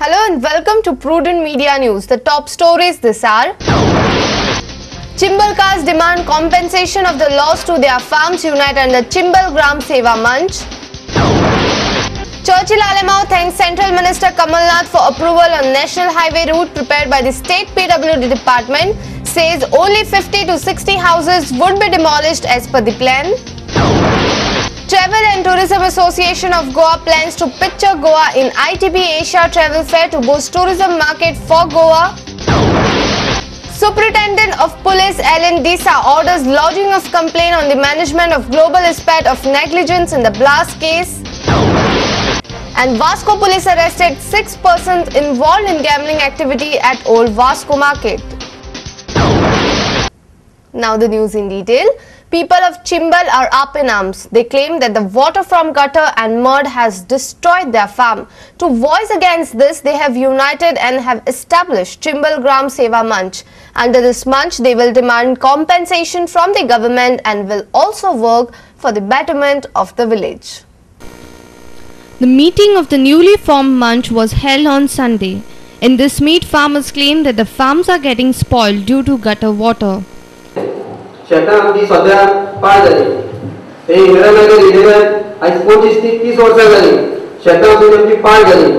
Hello and welcome to Prudent Media News. The top stories this hour. Chimbalkas demand compensation of the loss to their farms unite under Chimbal Gram Seva Manch. Churchill Alemao thanks Central Minister Kamal Nath for approval on National Highway route prepared by the State PWD Department. Says only 50 to 60 houses would be demolished as per the plan. Travel and Tourism Association of Goa plans to picture Goa in ITB Asia Travel Fair to boost tourism market for Goa. Superintendent of Police Alan Disa orders lodging of complaint on the management of global aspect of negligence in the blast case. And Vasco police arrested 6 persons involved in gambling activity at Old Vasco Market. Now the news in detail. People of Chimbal are up in arms. They claim that the water from gutter and mud has destroyed their farm. To voice against this, they have united and have established Chimbal Gram Seva Manch. Under this manch, they will demand compensation from the government and will also work for the betterment of the village. The meeting of the newly formed manch was held on Sunday. In this meet, farmers claim that the farms are getting spoiled due to gutter water. शेतां आमची सध्या पाड जाली. हे इंग्रजांच्या रिजनात आज 25 ते 30 वर्सां जाली. शेतां आमची पाड जाली.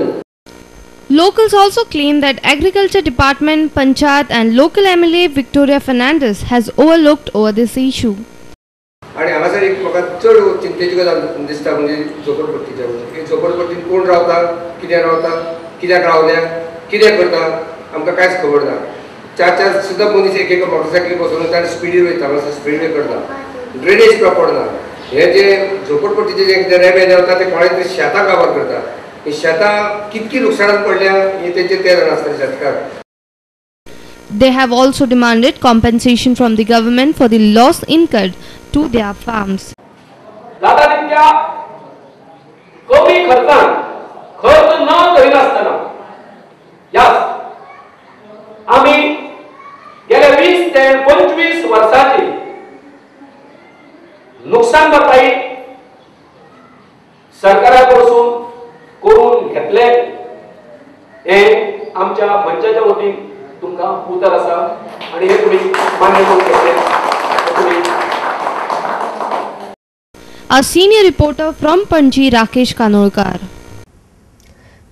Locals also claim that Agriculture Department, Panchayat and local MLA Victoria Fernandez has overlooked over this issue. आणि हांगासर एक म्हाका चड चिंतेची गजाल दिसता म्हणजे झोपडपट्टीच्या म्हणजे झोपडपट्टीन कोण रावता, कित्याक रावता, कित्याक रावल्या, कित्याक करता आमकां कांयच खबर ना. चार सुद्धा मनीस एक मोटरसायकली बसवून ताणें स्पीडीर वयता स्पीडीर करता ड्रेनेज प्रॉपर ना. हे जे झोपडपट्टीचे जे रेबे रावता ते कोणाचे तरी शेतां काबार करता. ही शेतां कितकी लुकसाणांत पडल्या हे तेंचे ते जाण आसता शेतकार. They have also demanded compensation from the government for the loss incurred to their farms. जाता तितक्या कमी खर्चान खर्च न करिनासतना आम्ही गेल्या 20 ते 25 वर्षांची नुकसान भरपाई सरकाराकडून करून घेतले. हे आमच्या मंचाच्या वतीन तुमका उतर आसा आणि हे तुम्ही मान्य करून घेतले. A senior reporter from Panji, Rakesh Kanolkar.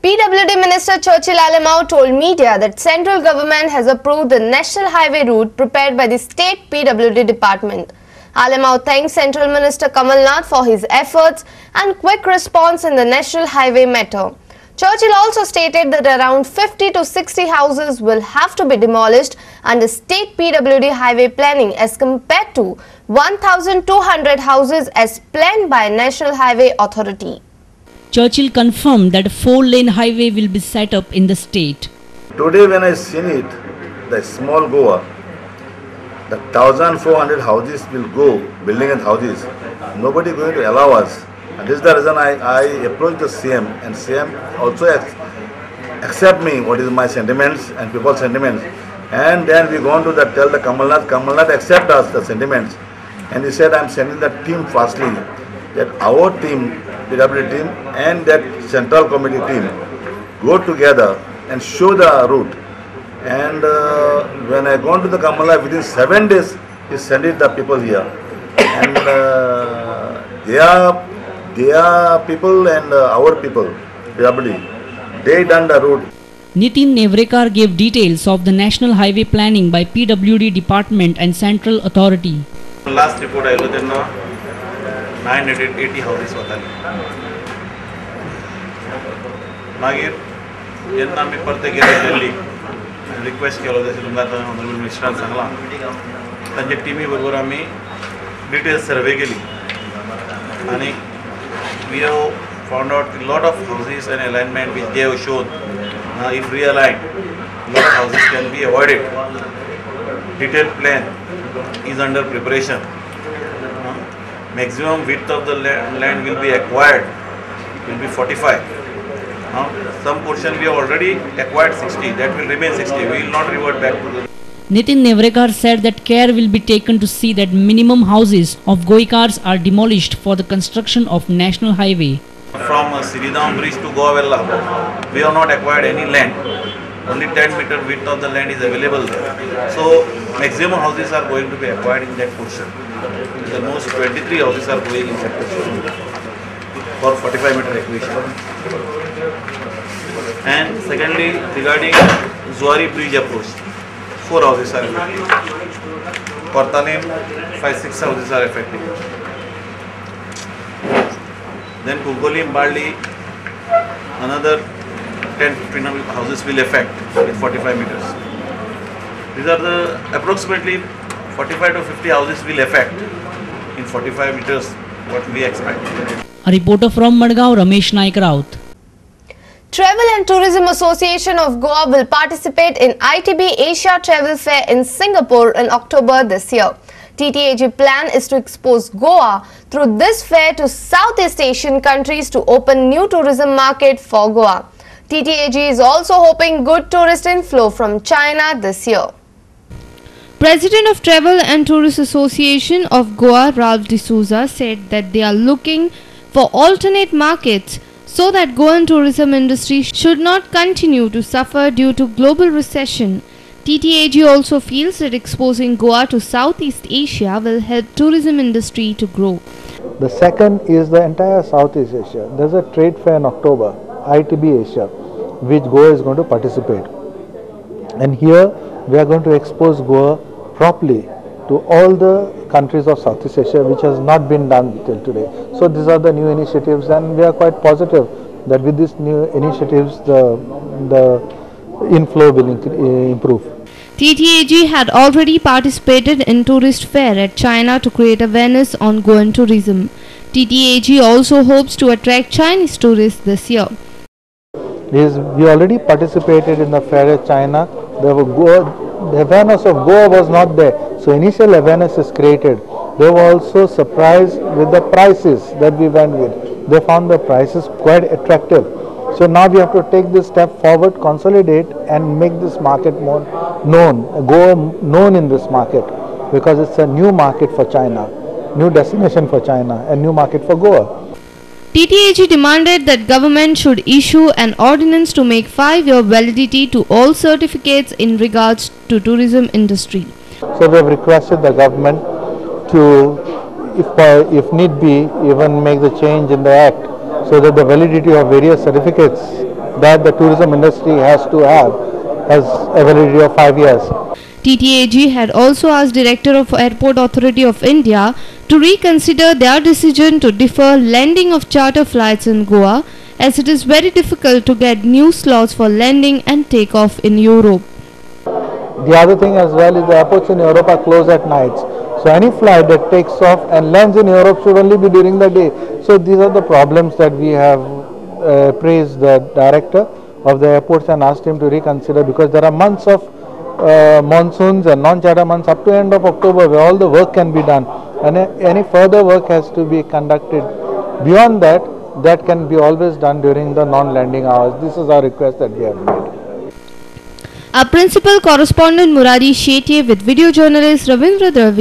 PWD Minister Churchill Alemao told media that central government has approved the national highway route prepared by the state PWD department. Alemao thanked Central Minister Kamal Nath for his efforts and quick response in the national highway matter. Churchill also stated that around 50 to 60 houses will have to be demolished under state PWD highway planning as compared to 1,200 houses as planned by National Highway Authority. Churchill confirmed that a 4-lane highway will be set up in the state. Today when I seen it, the small Goa, the 1,400 houses will go, building and houses, nobody going to allow us. And this is the reason I approached the CM and CM also accept me, what is my sentiments and people's sentiments. And then we go on to tell the Kamal Nath accept us, the sentiments. And he said, I am sending the team fastly, that our team, PWD team and that central committee team go together and show the route. And when I gone to the Kamala, within 7 days, he sent it the people here. And they are people and our people, PWD, they done the route. Nitin Nevrekar gave details of the national highway planning by PWD department and central authority. Last report I looked at 980 houses वताली. मागीर जेन्ना आमी परते गेले Delhi request केलो जशें तुमकां आतां honourable मिनिस्टरान सांगलां तांचे टिमी बरोबर आमी डिटेल सर्वे केली आनी we have found out lot of houses and alignment which they have shown if realigned lot of houses can be avoided. Detailed plan is under preparation. Maximum width of the land will be acquired, will be 45. Some portion we have already acquired 60, that will remain 60, we will not revert back to the... Nitin Nevrekar said that care will be taken to see that minimum houses of Goikars are demolished for the construction of national highway. From Siridam bridge to Goavella, we have not acquired any land. Only 10-meter width of the land is available there. So maximum houses are going to be acquired in that portion. The most 23 houses are going in that portion for 45-meter acquisition. And secondly, regarding Zuari bridge approach, 4 houses are affected. For Talim, 5-6 houses are affected. Then Kugolim, Barli, another 10-15 houses will affect with 45 meters. These are the approximately 45 to 50 houses will affect in 45 meters what we expect. A reporter from Madgaon, Ramesh Naik Raut. Travel and Tourism Association of Goa will participate in ITB Asia Travel Fair in Singapore in October this year. TTAG plan is to expose Goa through this fair to Southeast Asian countries to open new tourism market for Goa. TTAG is also hoping good tourist inflow from China this year. President of Travel and Tourist Association of Goa, Ralph D'Souza, said that they are looking for alternate markets so that Goan tourism industry should not continue to suffer due to global recession. TTAG also feels that exposing Goa to Southeast Asia will help tourism industry to grow. The second is the entire Southeast Asia. There's a trade fair in October, ITB Asia, which Goa is going to participate. And here we are going to expose Goa properly to all the countries of Southeast Asia, which has not been done till today. So these are the new initiatives, and we are quite positive that with these new initiatives the inflow will improve. TTAG had already participated in tourist fair at China to create awareness on Goan tourism. TTAG also hopes to attract Chinese tourists this year. We already participated in the fair at China. The awareness of Goa was not there, so initial awareness is created. They were also surprised with the prices that we went with. They found the prices quite attractive. So now we have to take this step forward, consolidate and make this market more known, Goa known in this market, because it's a new market for China, new destination for China and new market for Goa. TTAG demanded that government should issue an ordinance to make 5-year validity to all certificates in regards to tourism industry. So we have requested the government to, if need be, even make the change in the act so that the validity of various certificates that the tourism industry has to have has a validity of 5 years. TTAG had also asked Director of Airport Authority of India to reconsider their decision to defer landing of charter flights in Goa, as it is very difficult to get new slots for landing and takeoff in Europe. The other thing as well is the airports in Europe are closed at nights. So any flight that takes off and lands in Europe should only be during the day. So these are the problems that we have praised the Director of the airports and asked him to reconsider, because there are months of monsoons and non-charter months up to end of October where all the work can be done, and any further work has to be conducted beyond that, that can be always done during the non-landing hours. This is our request that we have made. Our principal correspondent Murari Shetye with video journalist Ravindra Dravid